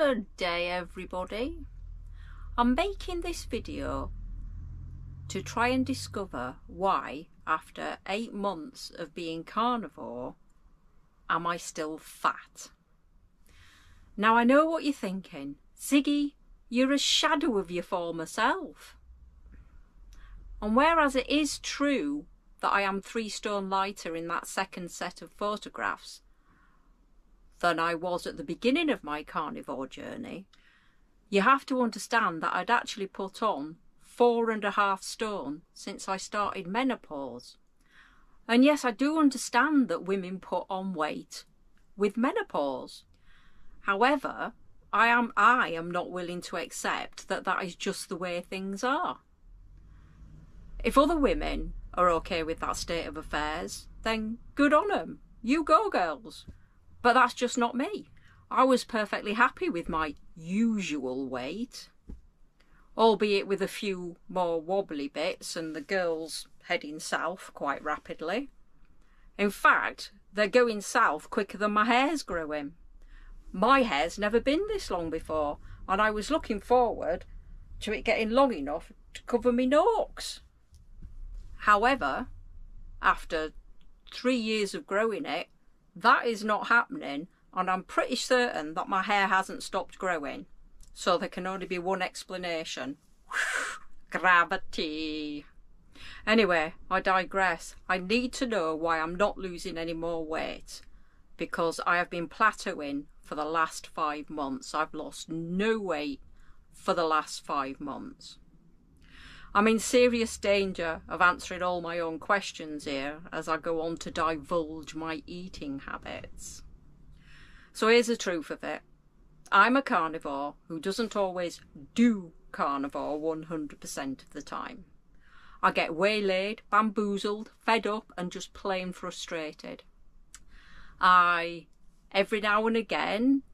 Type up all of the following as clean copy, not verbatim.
Good day everybody. I'm making this video to try and discover why, after 8 months of being carnivore, am I still fat? Now I know what you're thinking. Ziggy, you're a shadow of your former self. And whereas it is true that I am 3 stone lighter in that second set of photographs than I was at the beginning of my carnivore journey, you have to understand that I'd actually put on 4.5 stone since I started menopause. And yes, I do understand that women put on weight with menopause. However, I am not willing to accept that that is just the way things are. If other women are okay with that state of affairs, then good on them. You go, girls. But that's just not me. I was perfectly happy with my usual weight, albeit with a few more wobbly bits and the girls heading south quite rapidly. In fact, they're going south quicker than my hair's growing. My hair's never been this long before, and I was looking forward to it getting long enough to cover me norks. However, after 3 years of growing it, that is not happening, and I'm pretty certain that my hair hasn't stopped growing. So there can only be one explanation. Gravity. Anyway, I digress. I need to know why I'm not losing any more weight, because I have been plateauing for the last 5 months. I've lost no weight for the last 5 months. I'm in serious danger of answering all my own questions here as I go on to divulge my eating habits. So here's the truth of it. I'm a carnivore who doesn't always do carnivore 100% of the time. I get waylaid, bamboozled, fed up and just plain frustrated. I, every now and again,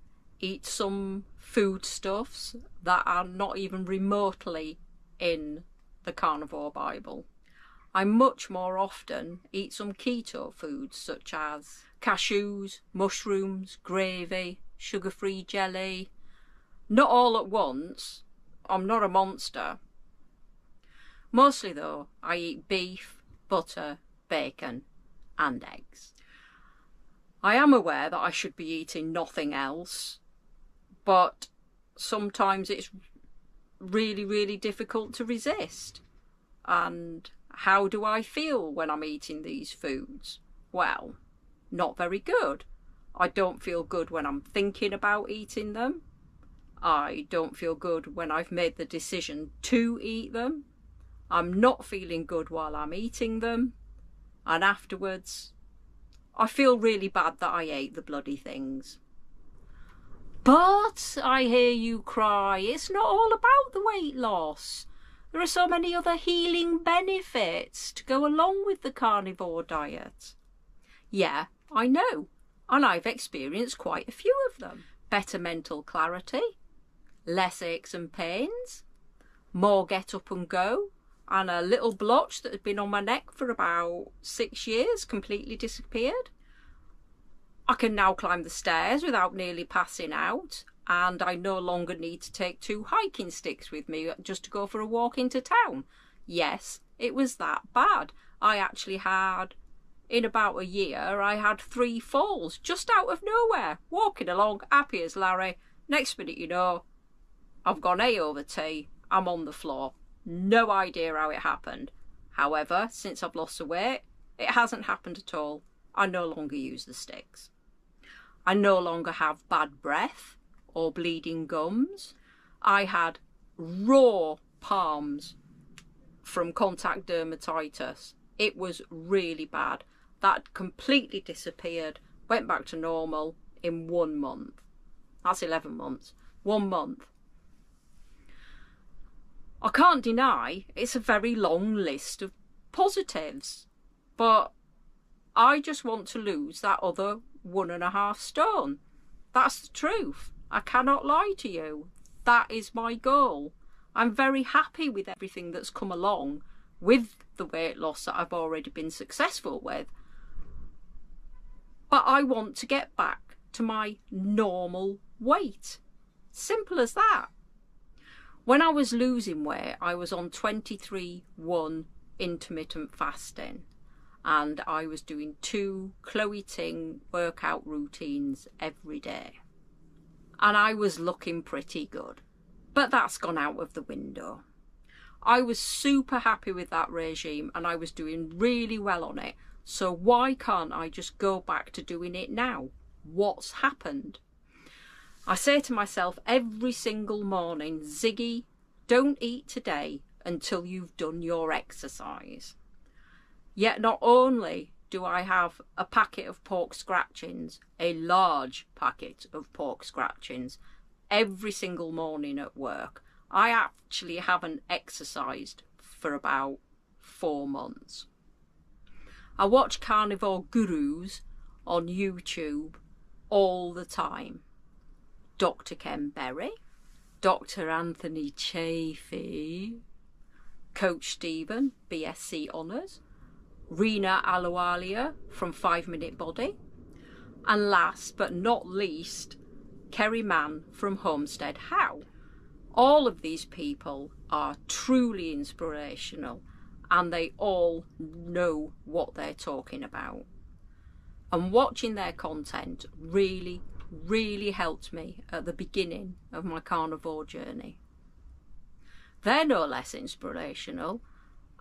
eat some foodstuffs that are not even remotely in the Carnivore Bible. I much more often eat some keto foods such as cashews, mushrooms, gravy, sugar-free jelly. Not all at once. I'm not a monster. Mostly though, I eat beef, butter, bacon and eggs. I am aware that I should be eating nothing else, but sometimes it's really difficult to resist. And how do I feel when I'm eating these foods? Well, not very good. I don't feel good when I'm thinking about eating them. I don't feel good when I've made the decision to eat them. I'm not feeling good while I'm eating them. And afterwards, I feel really bad that I ate the bloody things. But I hear you cry, it's not all about the weight loss. There are so many other healing benefits to go along with the carnivore diet. Yeah, I know, and I've experienced quite a few of them. Better mental clarity, less aches and pains, more get up and go, and a little blotch that had been on my neck for about 6 years completely disappeared. I can now climb the stairs without nearly passing out, and I no longer need to take 2 hiking sticks with me just to go for a walk into town. Yes, it was that bad. I actually had, in about a year, I had 3 falls just out of nowhere, walking along, happy as Larry. Next minute you know, I've gone A over T, I'm on the floor. No idea how it happened. However, since I've lost the weight, it hasn't happened at all. I no longer use the sticks. I no longer have bad breath or bleeding gums. I had raw palms from contact dermatitis. It was really bad. That completely disappeared, went back to normal in 1 month. That's 11 months. 1 month. I can't deny it's a very long list of positives, but I just want to lose that other 1.5 stone. That's the truth. I cannot lie to you. That is my goal. I'm very happy with everything that's come along with the weight loss that I've already been successful with. But I want to get back to my normal weight. Simple as that. When I was losing weight, I was on 23/1 intermittent fasting, and I was doing 2 Chloe Ting workout routines every day. And I was looking pretty good. But that's gone out of the window. I was super happy with that regime and I was doing really well on it. So why can't I just go back to doing it now? What's happened? I say to myself every single morning, Ziggy, don't eat today until you've done your exercise. Yet not only do I have a packet of pork scratchings, a large packet of pork scratchings, every single morning at work, I actually haven't exercised for about 4 months. I watch carnivore gurus on YouTube all the time. Dr. Ken Berry, Dr. Anthony Chafee, Coach Stephen, BSc Honours, Rina Aluwalia from 5 Minute Body, and last but not least, Kerry Mann from Homestead How. All of these people are truly inspirational and they all know what they're talking about. And watching their content really helped me at the beginning of my carnivore journey. They're no less inspirational,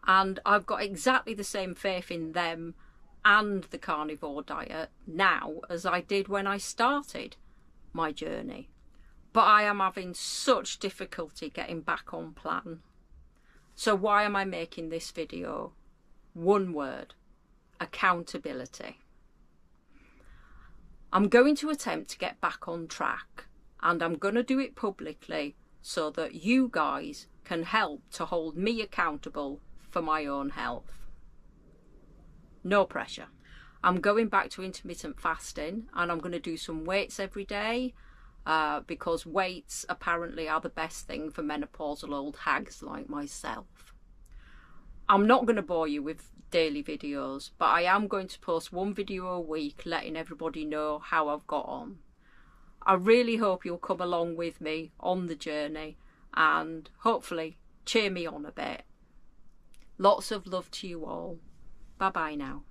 and I've got exactly the same faith in them and the carnivore diet now as I did when I started my journey. But I am having such difficulty getting back on plan. So why am I making this video? One word: accountability. I'm going to attempt to get back on track, and I'm going to do it publicly so that you guys can help to hold me accountable for my own health. No pressure. I'm going back to intermittent fasting and I'm going to do some weights every day because weights apparently are the best thing for menopausal old hags like myself. I'm not going to bore you with daily videos, but I am going to post 1 video a week letting everybody know how I've got on. I really hope you'll come along with me on the journey and hopefully cheer me on a bit. Lots of love to you all. Bye bye now.